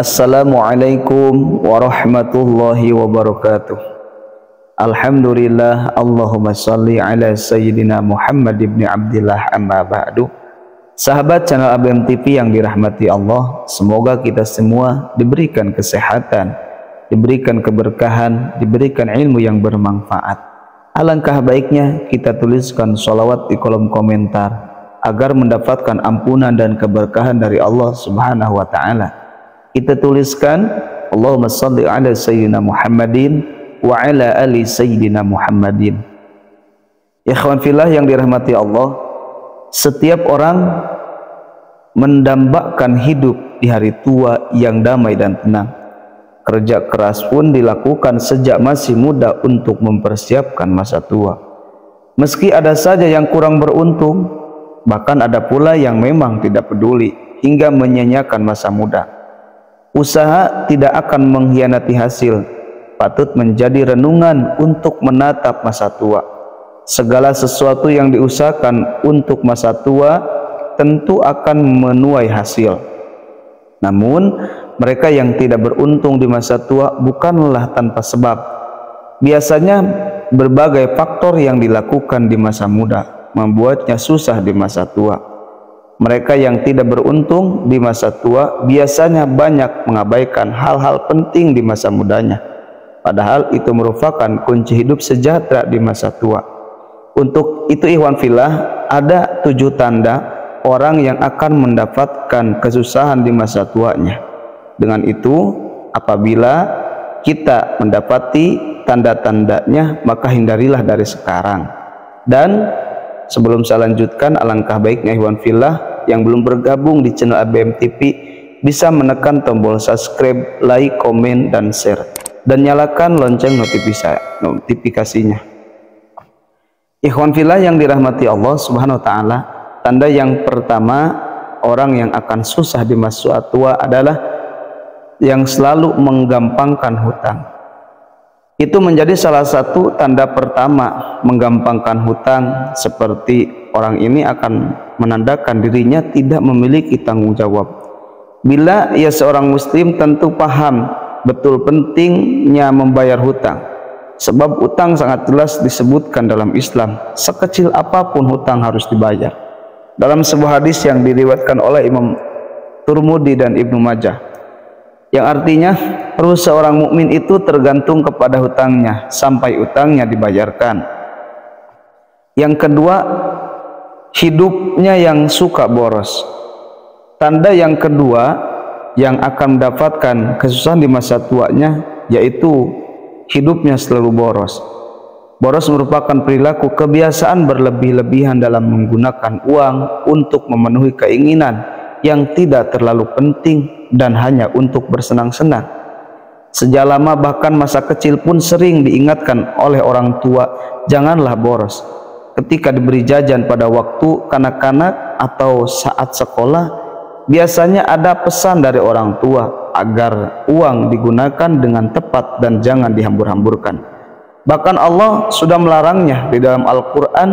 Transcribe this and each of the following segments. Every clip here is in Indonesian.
Assalamualaikum warahmatullahi wabarakatuh. Alhamdulillah, Allahumma salli ala Sayyidina Muhammad ibn Abdillah, amma ba'du. Sahabat channel ABM TV yang dirahmati Allah, semoga kita semua diberikan kesehatan, diberikan keberkahan, diberikan ilmu yang bermanfaat. Alangkah baiknya kita tuliskan sholawat di kolom komentar agar mendapatkan ampunan dan keberkahan dari Allah Subhanahu wa ta'ala. Kita tuliskan Allahumma shalli ala Sayyidina Muhammadin wa ala ali Sayyidina Muhammadin. Ikhwan fillah yang dirahmati Allah, setiap orang mendambakan hidup di hari tua yang damai dan tenang. Kerja keras pun dilakukan sejak masih muda untuk mempersiapkan masa tua. Meski ada saja yang kurang beruntung, bahkan ada pula yang memang tidak peduli hingga menyanyiakan masa muda. Usaha tidak akan mengkhianati hasil, patut menjadi renungan untuk menatap masa tua. Segala sesuatu yang diusahakan untuk masa tua tentu akan menuai hasil. Namun mereka yang tidak beruntung di masa tua bukanlah tanpa sebab. Biasanya berbagai faktor yang dilakukan di masa muda membuatnya susah di masa tua. Mereka yang tidak beruntung di masa tua biasanya banyak mengabaikan hal-hal penting di masa mudanya, padahal itu merupakan kunci hidup sejahtera di masa tua. Untuk itu ikhwan fillah, ada 7 tanda orang yang akan mendapatkan kesusahan di masa tuanya. Dengan itu, apabila kita mendapati tanda-tandanya, maka hindarilah dari sekarang. Dan sebelum saya lanjutkan, alangkah baiknya ikhwan fillah yang belum bergabung di channel ABM TV bisa menekan tombol subscribe, like, komen, dan share, dan nyalakan lonceng notifikasinya. Ikhwan fillah yang dirahmati Allah Subhanahu wa ta'ala, tanda yang pertama orang yang akan susah di masa tua adalah yang selalu menggampangkan hutang. Itu menjadi salah satu tanda pertama menggampangkan hutang, seperti orang ini akan menandakan dirinya tidak memiliki tanggung jawab. Bila ia seorang muslim tentu paham betul pentingnya membayar hutang, sebab hutang sangat jelas disebutkan dalam Islam, sekecil apapun hutang harus dibayar. Dalam sebuah hadis yang diriwayatkan oleh Imam Tirmidzi dan Ibnu Majah, yang artinya ruh seorang mukmin itu tergantung kepada hutangnya sampai hutangnya dibayarkan. Yang kedua, hidupnya yang suka boros. Tanda yang kedua yang akan mendapatkan kesusahan di masa tuanya yaitu hidupnya selalu boros. Boros merupakan perilaku kebiasaan berlebih-lebihan dalam menggunakan uang untuk memenuhi keinginan yang tidak terlalu penting dan hanya untuk bersenang-senang. Sejak lama bahkan masa kecil pun sering diingatkan oleh orang tua, janganlah boros. Ketika diberi jajan pada waktu kanak-kanak atau saat sekolah, biasanya ada pesan dari orang tua agar uang digunakan dengan tepat dan jangan dihambur-hamburkan. Bahkan Allah sudah melarangnya di dalam Al-Quran,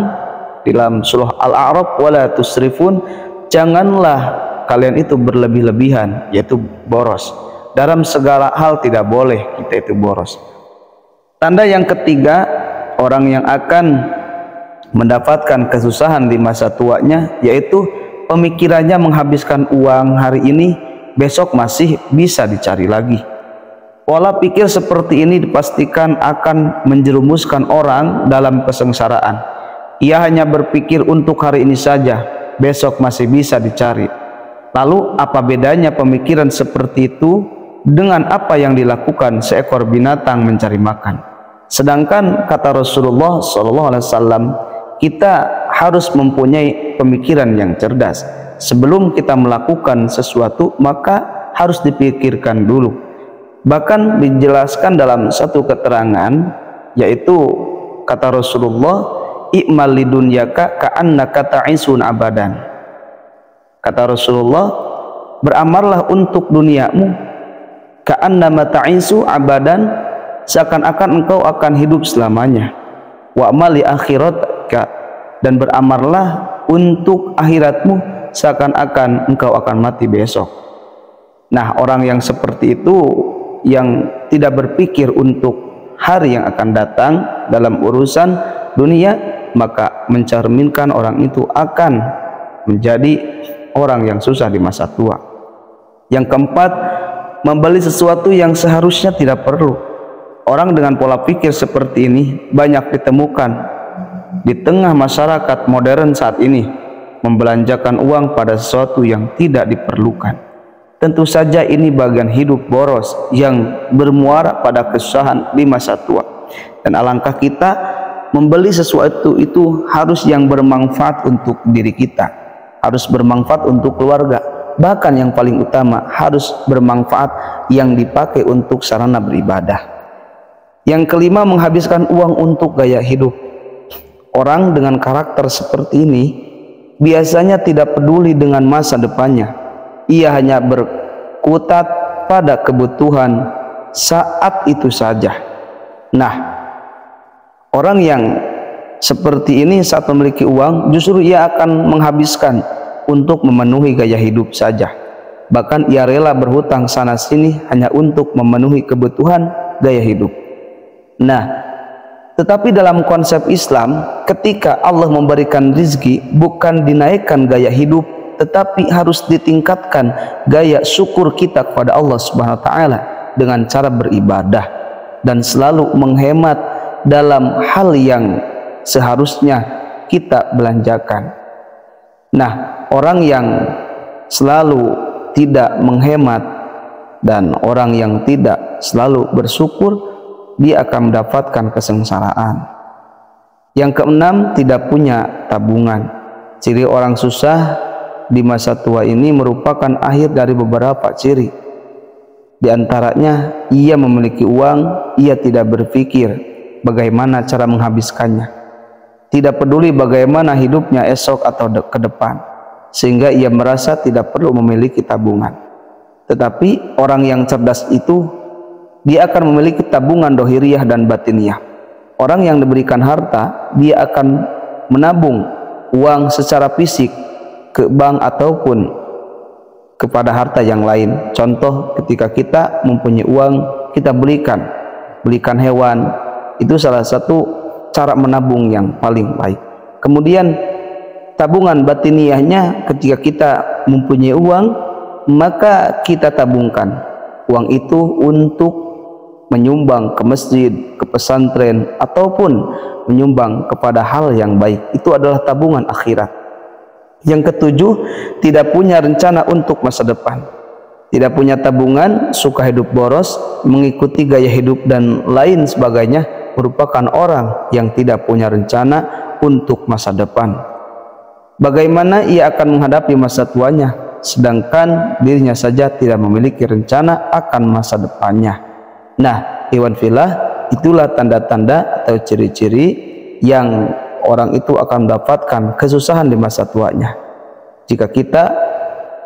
di dalam surah Al-A'raf, wala tusrifun, janganlah kalian itu berlebih-lebihan, yaitu boros. Dalam segala hal tidak boleh kita itu boros. Tanda yang ketiga orang yang akan mendapatkan kesusahan di masa tuanya yaitu pemikirannya menghabiskan uang hari ini, besok masih bisa dicari lagi. Pola pikir seperti ini dipastikan akan menjerumuskan orang dalam kesengsaraan. Ia hanya berpikir untuk hari ini saja, besok masih bisa dicari. Lalu apa bedanya pemikiran seperti itu dengan apa yang dilakukan seekor binatang mencari makan? Sedangkan kata Rasulullah SAW, kita harus mempunyai pemikiran yang cerdas. Sebelum kita melakukan sesuatu maka harus dipikirkan dulu. Bahkan dijelaskan dalam satu keterangan, yaitu kata Rasulullah, i'mal lidunyaka ka'annaka ta'isun abadan. Kata Rasulullah, beramallah untuk duniamu ka'annama ta'isu abadan, seakan-akan engkau akan hidup selamanya. Wa amali akhiratka, dan beramallah untuk akhiratmu seakan-akan engkau akan mati besok. Nah, orang yang seperti itu yang tidak berpikir untuk hari yang akan datang dalam urusan dunia, maka mencerminkan orang itu akan menjadi orang yang susah di masa tua. Yang keempat, membeli sesuatu yang seharusnya tidak perlu. Orang dengan pola pikir seperti ini banyak ditemukan di tengah masyarakat modern saat ini, membelanjakan uang pada sesuatu yang tidak diperlukan. Tentu saja ini bagian hidup boros yang bermuara pada kesusahan di masa tua. Dan alangkah kita membeli sesuatu itu harus yang bermanfaat untuk diri kita, harus bermanfaat untuk keluarga, bahkan yang paling utama harus bermanfaat yang dipakai untuk sarana beribadah. Yang kelima, menghabiskan uang untuk gaya hidup. Orang dengan karakter seperti ini biasanya tidak peduli dengan masa depannya. Ia hanya berkutat pada kebutuhan saat itu saja. Nah, orang yang seperti ini saat memiliki uang justru ia akan menghabiskan untuk memenuhi gaya hidup saja. Bahkan ia rela berhutang sana sini hanya untuk memenuhi kebutuhan gaya hidup. Nah, tetapi dalam konsep Islam, ketika Allah memberikan rizki, bukan dinaikkan gaya hidup, tetapi harus ditingkatkan gaya syukur kita kepada Allah Subhanahu wa taala dengan cara beribadah dan selalu menghemat dalam hal yang seharusnya kita belanjakan. Nah, orang yang selalu tidak menghemat dan orang yang tidak selalu bersyukur, dia akan mendapatkan kesengsaraan. Yang keenam, tidak punya tabungan. Ciri orang susah di masa tua ini merupakan akhir dari beberapa ciri. Di antaranya, ia memiliki uang, ia tidak berpikir bagaimana cara menghabiskannya, tidak peduli bagaimana hidupnya esok atau ke depan, sehingga ia merasa tidak perlu memiliki tabungan. Tetapi orang yang cerdas itu, dia akan memiliki tabungan dohiriyah dan batiniyah. Orang yang diberikan harta, dia akan menabung uang secara fisik ke bank ataupun kepada harta yang lain. Contoh, ketika kita mempunyai uang, kita belikan hewan. Itu salah satu cara menabung yang paling baik. Kemudian tabungan batiniyahnya, ketika kita mempunyai uang, maka kita tabungkan uang itu untuk menyumbang ke masjid, ke pesantren, ataupun menyumbang kepada hal yang baik. Itu adalah tabungan akhirat. Yang ketujuh, tidak punya rencana untuk masa depan, tidak punya tabungan, suka hidup boros, mengikuti gaya hidup dan lain sebagainya, merupakan orang yang tidak punya rencana untuk masa depan. Bagaimana ia akan menghadapi masa tuanya sedangkan dirinya saja tidak memiliki rencana akan masa depannya? Nah, ikhwan fillah, itulah tanda-tanda atau ciri-ciri yang orang itu akan mendapatkan kesusahan di masa tuanya. Jika kita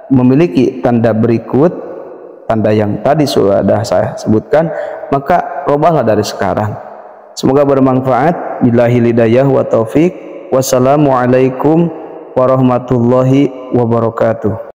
memiliki tanda berikut, tanda yang tadi sudah saya sebutkan, maka robahlah dari sekarang. Semoga bermanfaat. Billahi hidayah wa taufik. Wassalamualaikum warahmatullahi wabarakatuh.